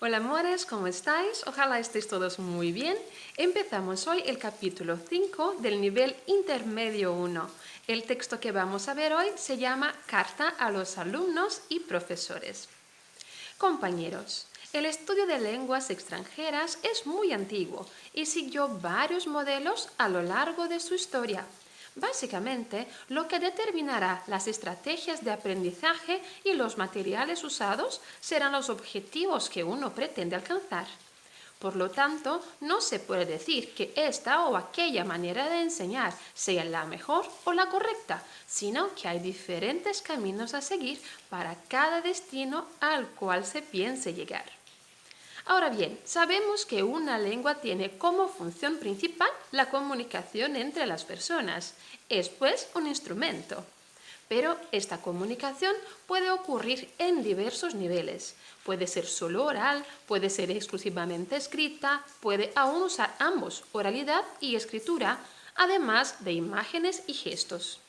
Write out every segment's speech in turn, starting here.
Hola amores, ¿cómo estáis? Ojalá estéis todos muy bien. Empezamos hoy el capítulo 5 del nivel intermedio 1. El texto que vamos a ver hoy se llama Carta a los alumnos y profesores. Compañeros, el estudio de lenguas extranjeras es muy antiguo y siguió varios modelos a lo largo de su historia. Básicamente, lo que determinará las estrategias de aprendizaje y los materiales usados serán los objetivos que uno pretende alcanzar. Por lo tanto, no se puede decir que esta o aquella manera de enseñar sea la mejor o la correcta, sino que hay diferentes caminos a seguir para cada destino al cual se piense llegar. Ahora bien, sabemos que una lengua tiene como función principal la comunicación entre las personas. Es pues un instrumento. Pero esta comunicación puede ocurrir en diversos niveles. Puede ser solo oral, puede ser exclusivamente escrita, puede aún usar ambos, oralidad y escritura, además de imágenes y gestos.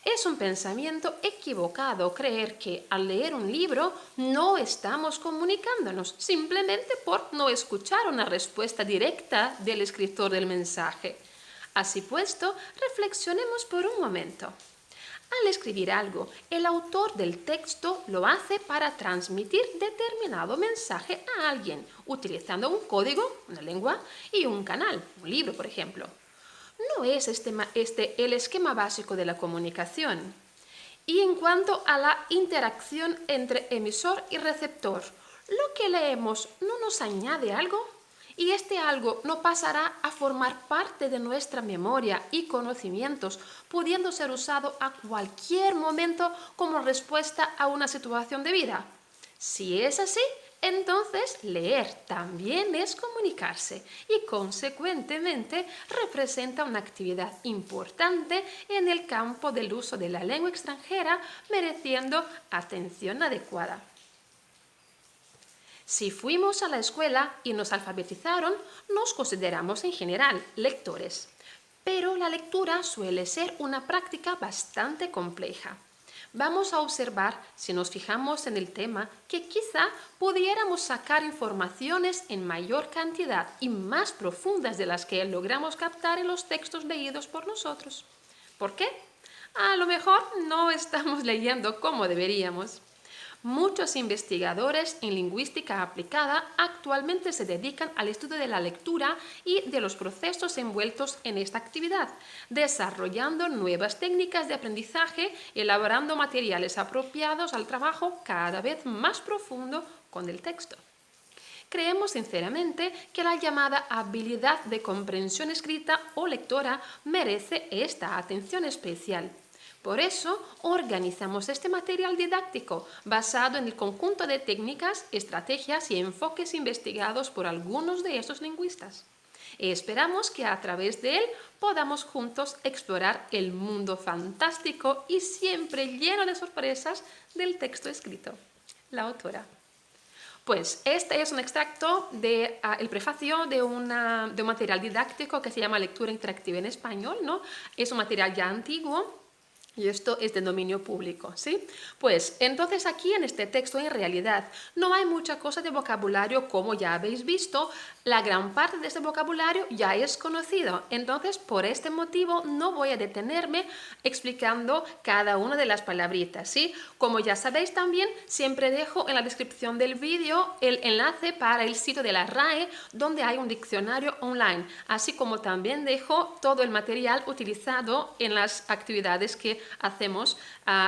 Es un pensamiento equivocado creer que al leer un libro no estamos comunicándonos simplemente por no escuchar una respuesta directa del escritor del mensaje. Así puesto, reflexionemos por un momento. Al escribir algo, el autor del texto lo hace para transmitir determinado mensaje a alguien, utilizando un código, una lengua, y un canal, un libro, por ejemplo. No es este el esquema básico de la comunicación. Y en cuanto a la interacción entre emisor y receptor, lo que leemos no nos añade algo y este algo no pasará a formar parte de nuestra memoria y conocimientos, pudiendo ser usado a cualquier momento como respuesta a una situación de vida. Si es así, entonces leer también es comunicarse y consecuentemente representa una actividad importante en el campo del uso de la lengua extranjera, mereciendo atención adecuada. Si fuimos a la escuela y nos alfabetizaron, nos consideramos en general lectores. Pero la lectura suele ser una práctica bastante compleja. Vamos a observar, si nos fijamos en el tema, que quizá pudiéramos sacar informaciones en mayor cantidad y más profundas de las que logramos captar en los textos leídos por nosotros. ¿Por qué? A lo mejor no estamos leyendo como deberíamos. Muchos investigadores en lingüística aplicada actualmente se dedican al estudio de la lectura y de los procesos envueltos en esta actividad, desarrollando nuevas técnicas de aprendizaje y elaborando materiales apropiados al trabajo cada vez más profundo con el texto. Creemos sinceramente que la llamada habilidad de comprensión escrita o lectora merece esta atención especial. Por eso, organizamos este material didáctico basado en el conjunto de técnicas, estrategias y enfoques investigados por algunos de estos lingüistas. Esperamos que a través de él podamos juntos explorar el mundo fantástico y siempre lleno de sorpresas del texto escrito. La autora. Pues este es un extracto del prefacio de un material didáctico que se llama Lectura Interactiva en Español, ¿no? Es un material ya antiguo. Y esto es de dominio público, ¿sí? Pues entonces aquí en este texto en realidad no hay mucha cosa de vocabulario como ya habéis visto. La gran parte de este vocabulario ya es conocido. Entonces por este motivo no voy a detenerme explicando cada una de las palabritas, ¿sí? Como ya sabéis también, siempre dejo en la descripción del vídeo el enlace para el sitio de la RAE donde hay un diccionario online, así como también dejo todo el material utilizado en las actividades que hacemos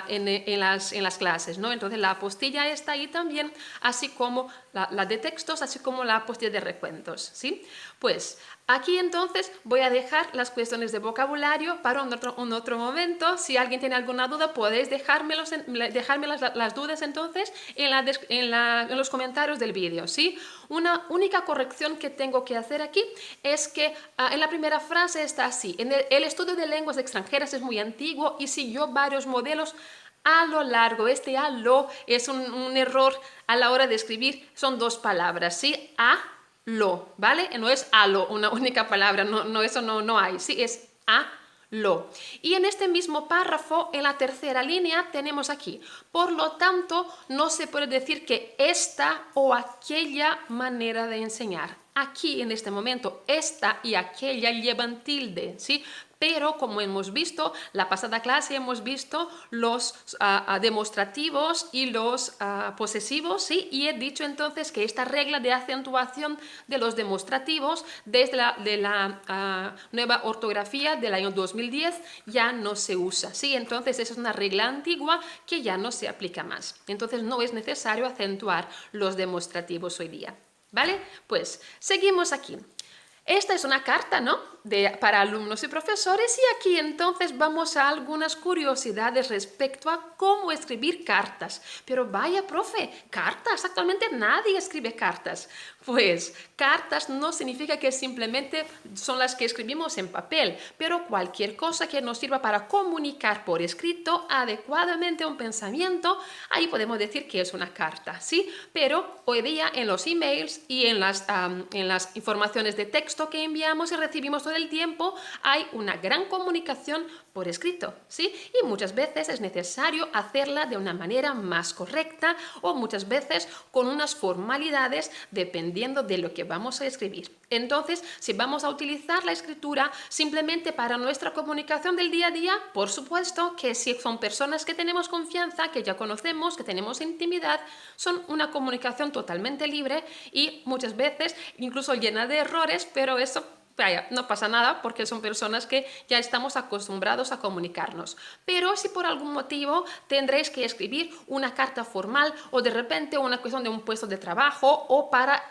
en las clases, ¿no? Entonces la apostilla está ahí también, así como la de textos, así como la apostilla de recuentos, ¿sí? Pues aquí entonces voy a dejar las cuestiones de vocabulario para un otro momento. Si alguien tiene alguna duda, podéis dejarme las dudas entonces en los comentarios del vídeo, ¿sí? Una única corrección que tengo que hacer aquí es que en la primera frase está así: el estudio de lenguas extranjeras es muy antiguo y siguió varios modelos a lo largo. Este a lo es un error a la hora de escribir, son dos palabras, ¿sí? A lo, ¿vale? No es a lo, una única palabra, no, eso no hay, sí, es a lo. Y en este mismo párrafo, en la tercera línea, tenemos aquí. Por lo tanto, no se puede decir que esta o aquella manera de enseñar. Aquí, en este momento, esta y aquella llevan tilde, ¿sí? Pero como hemos visto, la pasada clase hemos visto los demostrativos y los posesivos, ¿sí? Y he dicho entonces que esta regla de acentuación de los demostrativos desde la nueva ortografía del año 2010 ya no se usa, ¿sí? Entonces esa es una regla antigua que ya no se aplica más. Entonces no es necesario acentuar los demostrativos hoy día, ¿vale? Pues seguimos aquí. Esta es una carta, ¿no? Para alumnos y profesores, y aquí entonces vamos a algunas curiosidades respecto a cómo escribir cartas. Pero vaya, profe, ¿cartas? Actualmente nadie escribe cartas. Pues cartas no significa que simplemente son las que escribimos en papel, pero cualquier cosa que nos sirva para comunicar por escrito adecuadamente un pensamiento, ahí podemos decir que es una carta, ¿sí? Pero hoy día en los emails y en las informaciones de texto que enviamos y recibimos todo el tiempo, hay una gran comunicación por escrito, ¿sí? Y muchas veces es necesario hacerla de una manera más correcta o muchas veces con unas formalidades dependiendo de lo que vamos a escribir. Entonces, si vamos a utilizar la escritura simplemente para nuestra comunicación del día a día, por supuesto que si son personas que tenemos confianza, que ya conocemos, que tenemos intimidad, son una comunicación totalmente libre y muchas veces incluso llena de errores, pero eso vaya, no pasa nada porque son personas que ya estamos acostumbrados a comunicarnos. Pero si por algún motivo tendréis que escribir una carta formal o de repente una cuestión de un puesto de trabajo o para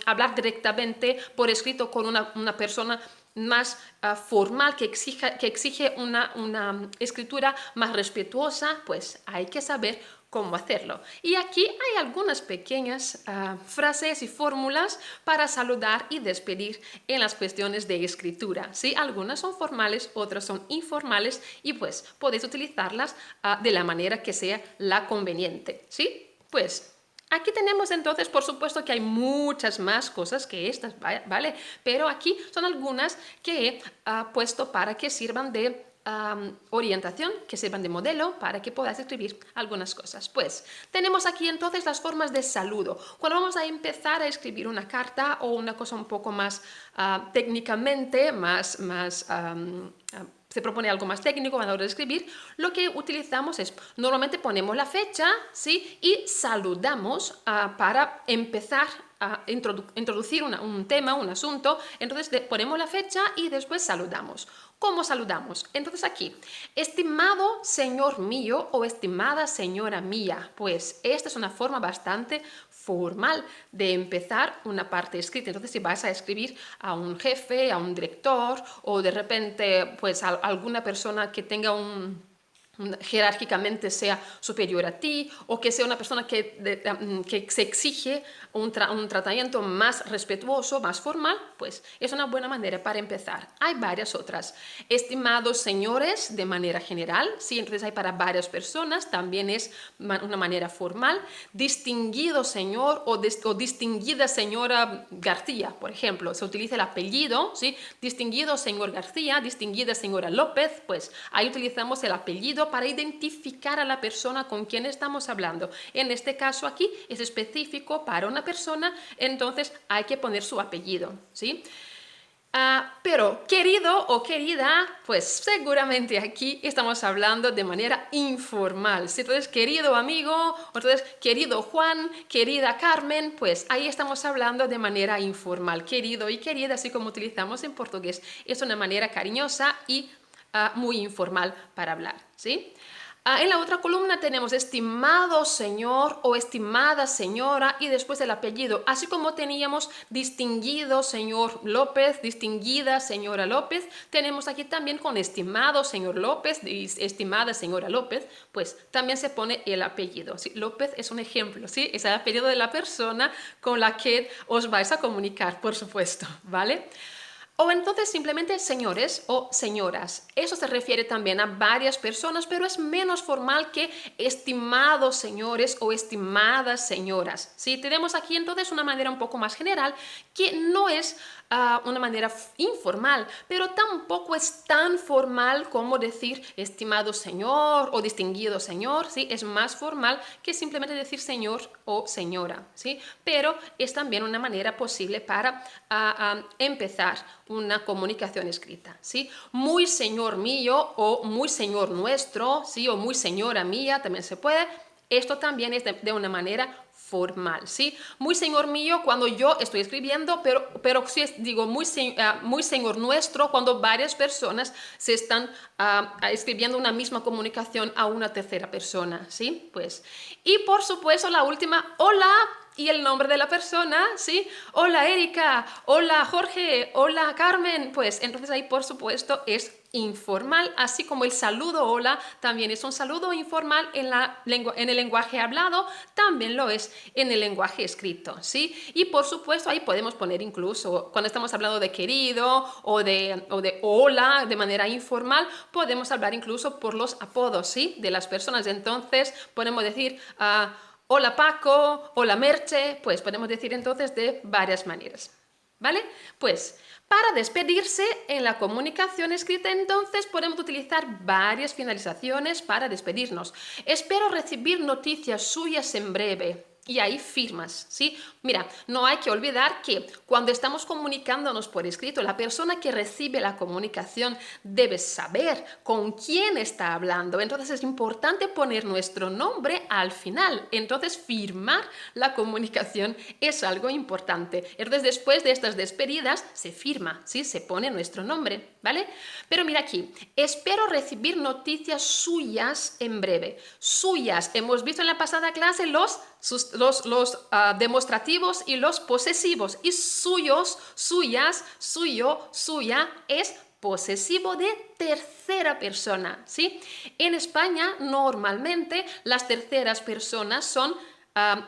hablar directamente por escrito con una persona más formal que exige una escritura más respetuosa, pues hay que saber cómo hacerlo. Y aquí hay algunas pequeñas frases y fórmulas para saludar y despedir en las cuestiones de escritura, ¿sí? Algunas son formales, otras son informales y pues podéis utilizarlas de la manera que sea la conveniente, ¿sí? Pues aquí tenemos entonces, por supuesto que hay muchas más cosas que estas, ¿vale? Pero aquí son algunas que he puesto para que sirvan de orientación, que sirvan de modelo para que podáis escribir algunas cosas. Pues tenemos aquí entonces las formas de saludo. Cuando vamos a empezar a escribir una carta o una cosa un poco más técnicamente, se propone algo más técnico a la hora de escribir, lo que utilizamos es, normalmente ponemos la fecha, ¿sí? Y saludamos para empezar a introducir un tema, un asunto, entonces ponemos la fecha y después saludamos. ¿Cómo saludamos? Entonces aquí, estimado señor mío o estimada señora mía, pues esta es una forma bastante formal de empezar una parte escrita. Entonces si vas a escribir a un jefe, a un director o de repente pues a alguna persona que tenga jerárquicamente sea superior a ti o que sea una persona que se exige un tratamiento más respetuoso, más formal, pues es una buena manera para empezar. Hay varias otras. Estimados señores, de manera general, sí, entonces hay para varias personas, también es una manera formal. Distinguido señor o distinguida señora García, por ejemplo, se utiliza el apellido, ¿sí? Distinguido señor García, distinguida señora López, pues ahí utilizamos el apellido para identificar a la persona con quien estamos hablando. En este caso aquí es específico para una persona, entonces hay que poner su apellido, ¿sí? Pero querido o querida, pues seguramente aquí estamos hablando de manera informal. ¿Sí? Entonces, querido amigo, entonces, querido Juan, querida Carmen, pues ahí estamos hablando de manera informal. Querido y querida, así como utilizamos en portugués, es una manera cariñosa y muy informal para hablar, ¿sí? En la otra columna tenemos estimado señor o estimada señora y después el apellido, así como teníamos distinguido señor López, distinguida señora López, tenemos aquí también con estimado señor López y estimada señora López, pues también se pone el apellido. ¿Sí? López es un ejemplo, ¿sí? Es el apellido de la persona con la que os vais a comunicar, por supuesto, ¿vale? O entonces simplemente señores o señoras. Eso se refiere también a varias personas, pero es menos formal que estimados señores o estimadas señoras. ¿Sí? Tenemos aquí entonces una manera un poco más general que no es una manera informal, pero tampoco es tan formal como decir estimado señor o distinguido señor, ¿sí? Es más formal que simplemente decir señor o señora, ¿sí? Pero es también una manera posible para empezar una comunicación escrita, ¿sí? Muy señor mío o muy señor nuestro, ¿sí? O muy señora mía también se puede. Esto también es de una manera formal, ¿sí? Muy señor mío cuando yo estoy escribiendo, pero si digo muy señor nuestro cuando varias personas se están escribiendo una misma comunicación a una tercera persona, ¿sí? Pues, y por supuesto la última, hola, y el nombre de la persona, ¿sí? Hola Erika, hola Jorge, hola Carmen, pues entonces ahí por supuesto es informal, así como el saludo hola también es un saludo informal en el lenguaje hablado, también lo es en el lenguaje escrito, ¿sí? Y por supuesto ahí podemos poner incluso, cuando estamos hablando de querido o de hola de manera informal, podemos hablar incluso por los apodos, ¿sí? De las personas, entonces podemos decir hola Paco, hola Merche, pues podemos decir entonces de varias maneras, ¿vale? Pues para despedirse en la comunicación escrita entonces podemos utilizar varias finalizaciones para despedirnos. Espero recibir noticias suyas en breve. Y ahí firmas, ¿sí? Mira, no hay que olvidar que cuando estamos comunicándonos por escrito, la persona que recibe la comunicación debe saber con quién está hablando. Entonces es importante poner nuestro nombre al final. Entonces firmar la comunicación es algo importante. Entonces después de estas despedidas se firma, ¿sí? Se pone nuestro nombre, ¿vale? Pero mira aquí, espero recibir noticias suyas en breve. Suyas, hemos visto en la pasada clase los demostrativos y los posesivos. Y suyos, suyas, suyo, suya es posesivo de tercera persona, ¿sí? En España normalmente las terceras personas son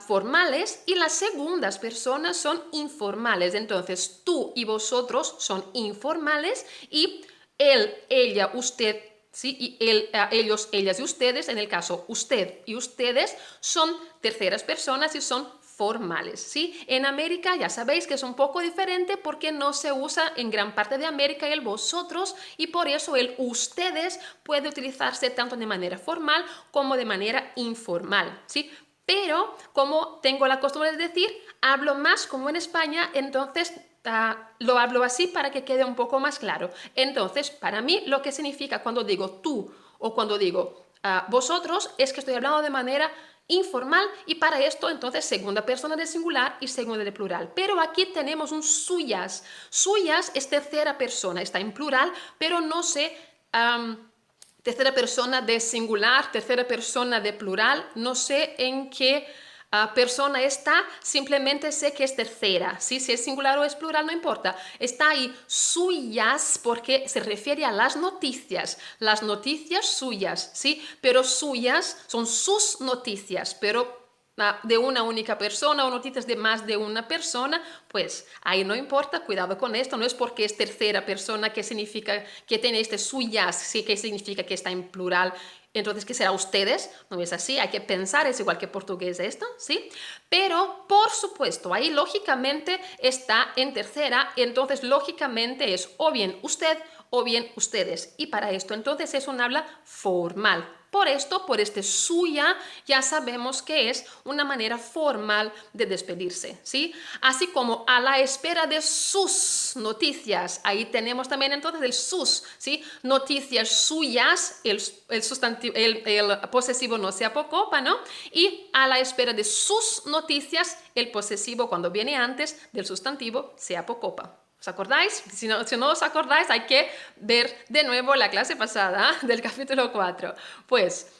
formales y las segundas personas son informales. Entonces tú y vosotros son informales y él, ella, usted, ¿sí? Y él, ellos, ellas y ustedes, en el caso usted y ustedes, son terceras personas y son formales, ¿sí? En América ya sabéis que es un poco diferente porque no se usa en gran parte de América el vosotros y por eso el ustedes puede utilizarse tanto de manera formal como de manera informal, ¿sí? Pero como tengo la costumbre de decir, hablo más como en España, entonces lo hablo así para que quede un poco más claro. Entonces, para mí lo que significa cuando digo tú o cuando digo vosotros es que estoy hablando de manera informal y para esto entonces segunda persona de singular y segunda de plural. Pero aquí tenemos un suyas. Suyas es tercera persona, está en plural, pero no sé... tercera persona de singular, tercera persona de plural, no sé en qué persona está, simplemente sé que es tercera, ¿sí? Si es singular o es plural no importa, está ahí suyas porque se refiere a las noticias suyas, ¿sí? Pero suyas son sus noticias, pero de una única persona o noticias de más de una persona, pues ahí no importa, cuidado con esto, no es porque es tercera persona que significa que tiene este suyas, sí que significa que está en plural, entonces que será ustedes, no es así, hay que pensar, es igual que portugués esto, ¿sí? Pero por supuesto, ahí lógicamente está en tercera, entonces lógicamente es o bien usted o bien ustedes, y para esto entonces es un habla formal. Por esto, por este suya, ya sabemos que es una manera formal de despedirse, ¿sí? Así como a la espera de sus noticias. Ahí tenemos también entonces el sus, ¿sí? Noticias suyas, el posesivo no se apocopa, ¿no? Y a la espera de sus noticias, el posesivo cuando viene antes del sustantivo se apocopa. ¿Os acordáis? Si no os acordáis, hay que ver de nuevo la clase pasada del capítulo 4. Pues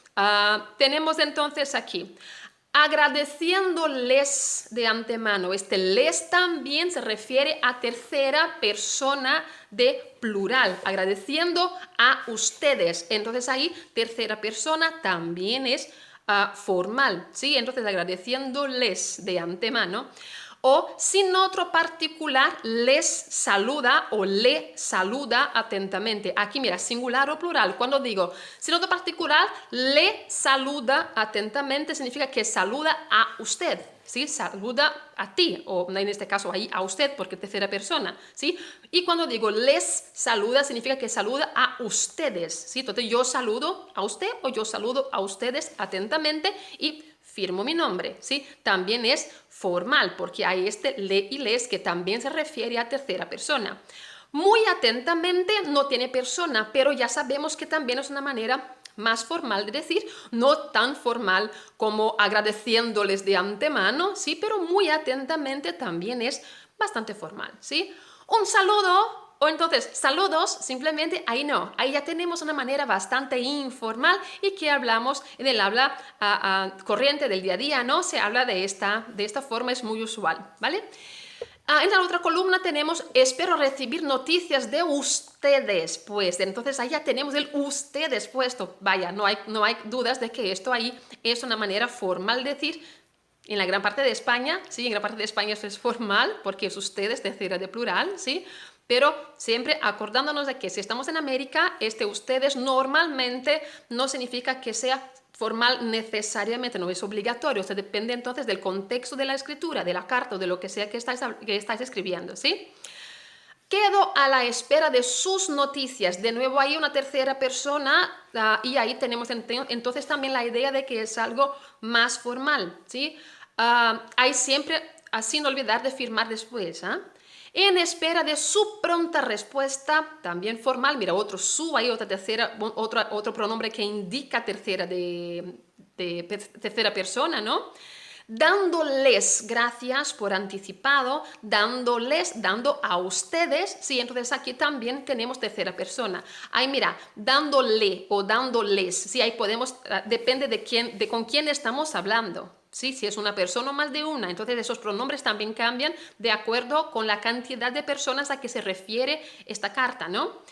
tenemos entonces aquí, agradeciéndoles de antemano. Este les también se refiere a tercera persona de plural, agradeciendo a ustedes. Entonces ahí, tercera persona también es formal, ¿sí? Entonces agradeciéndoles de antemano. O sin otro particular les saluda o le saluda atentamente. Aquí mira, singular o plural. Cuando digo sin otro particular le saluda atentamente, significa que saluda a usted, ¿sí? Saluda a ti, o en este caso ahí a usted porque es tercera persona, ¿sí? Y cuando digo les saluda, significa que saluda a ustedes, ¿sí? Entonces yo saludo a usted o yo saludo a ustedes atentamente y firmo mi nombre, ¿sí? También es formal porque hay este le y les que también se refiere a tercera persona. Muy atentamente no tiene persona, pero ya sabemos que también es una manera más formal de decir, no tan formal como agradeciéndoles de antemano, ¿sí? Pero muy atentamente también es bastante formal, ¿sí? Un saludo o entonces, saludos, simplemente ahí no, ahí ya tenemos una manera bastante informal y que hablamos en el habla corriente del día a día, ¿no? Se habla de esta forma, es muy usual, ¿vale? En la otra columna tenemos, espero recibir noticias de ustedes, pues entonces ahí ya tenemos el ustedes puesto, vaya, no hay dudas de que esto ahí es una manera formal de decir. En la gran parte de España, sí, en gran parte de España eso es formal, porque es ustedes, tercera de plural, sí, pero siempre acordándonos de que si estamos en América, este ustedes normalmente no significa que sea formal necesariamente, no es obligatorio, se depende entonces del contexto de la escritura, de la carta o de lo que sea que estáis escribiendo, ¿sí? Quedo a la espera de sus noticias. De nuevo hay una tercera persona y ahí tenemos entonces también la idea de que es algo más formal, ¿sí? Hay siempre, sin olvidar de firmar después, ¿eh? En espera de su pronta respuesta, también formal, mira, otro su, hay otra tercera, otro pronombre que indica tercera tercera persona, ¿no? Dándoles gracias por anticipado, dando a ustedes, sí, entonces aquí también tenemos tercera persona. Ahí mira, dándole o dándoles, sí, ahí podemos, depende de con quién estamos hablando. Sí, si es una persona o más de una, entonces esos pronombres también cambian de acuerdo con la cantidad de personas a que se refiere esta carta, ¿no?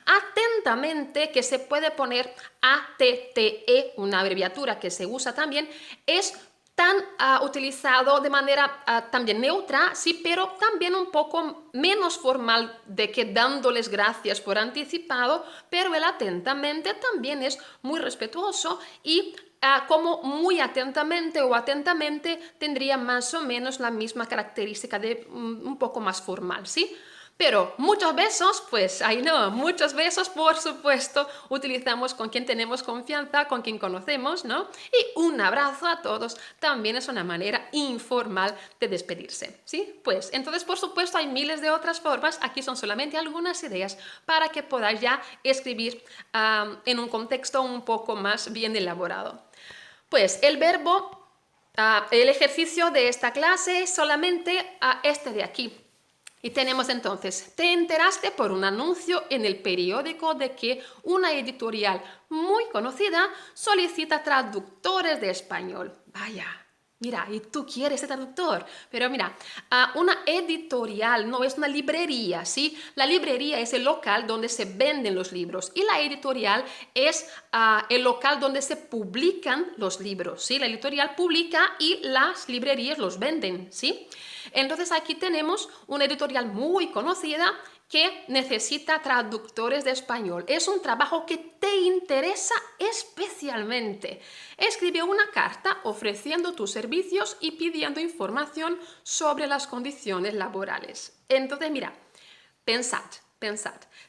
Atentamente, que se puede poner ATTE, una abreviatura que se usa también, es tan utilizado de manera también neutra, sí, pero también un poco menos formal de que dándoles gracias por anticipado, pero el atentamente también es muy respetuoso y como muy atentamente o atentamente tendría más o menos la misma característica de un poco más formal, ¿sí? Pero muchos besos, pues ahí no, muchos besos, por supuesto, utilizamos con quien tenemos confianza, con quien conocemos, ¿no? Y un abrazo a todos también es una manera informal de despedirse, ¿sí? Pues entonces, por supuesto, hay miles de otras formas, aquí son solamente algunas ideas para que podáis ya escribir en un contexto un poco más bien elaborado. Pues el verbo, el ejercicio de esta clase es solamente este de aquí. Y tenemos entonces, te enteraste por un anuncio en el periódico de que una editorial muy conocida solicita traductores de español. Vaya, mira, y tú quieres ser traductor. Pero mira, una editorial no es una librería, ¿sí? La librería es el local donde se venden los libros y la editorial es el local donde se publican los libros, ¿sí? La editorial publica y las librerías los venden, ¿sí? Entonces aquí tenemos una editorial muy conocida que necesita traductores de español. Es un trabajo que te interesa especialmente. Escribe una carta ofreciendo tus servicios y pidiendo información sobre las condiciones laborales. Entonces, mira, pensad.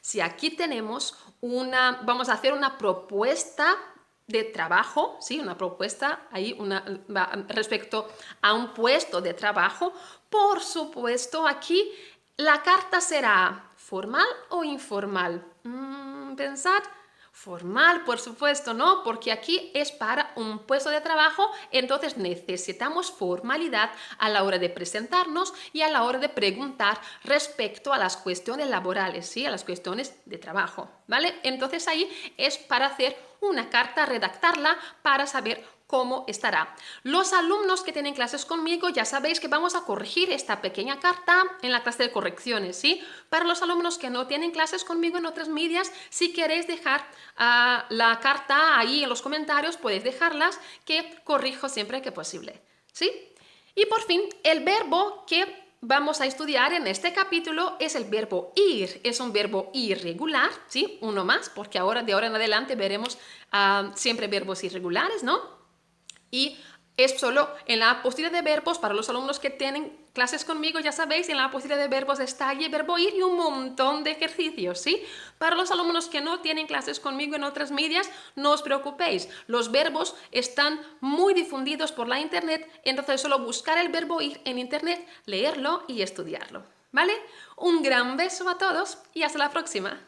Si aquí tenemos vamos a hacer una propuesta de trabajo, ¿sí? Una propuesta ahí respecto a un puesto de trabajo, por supuesto aquí la carta será formal o informal. Pensad, formal, por supuesto, ¿no? Porque aquí es para un puesto de trabajo, entonces necesitamos formalidad a la hora de presentarnos y a la hora de preguntar respecto a las cuestiones laborales, ¿sí? A las cuestiones de trabajo, ¿vale? Entonces ahí es para hacer una carta, redactarla para saber cómo estará. Los alumnos que tienen clases conmigo ya sabéis que vamos a corregir esta pequeña carta en la clase de correcciones, ¿sí? Para los alumnos que no tienen clases conmigo en otras medias, si queréis dejar la carta ahí en los comentarios, podéis dejarlas que corrijo siempre que posible, ¿sí? Y por fin, el verbo que vamos a estudiar en este capítulo es el verbo ir. Es un verbo irregular, ¿sí? Uno más, porque de ahora en adelante veremos siempre verbos irregulares, ¿no? Y es solo en la apóstrofe de verbos, para los alumnos que tienen clases conmigo, ya sabéis, en la apóstrofe de verbos está allí el verbo ir y un montón de ejercicios, ¿sí? Para los alumnos que no tienen clases conmigo en otras medias, no os preocupéis, los verbos están muy difundidos por la internet, entonces solo buscar el verbo ir en internet, leerlo y estudiarlo, ¿vale? Un gran beso a todos y hasta la próxima.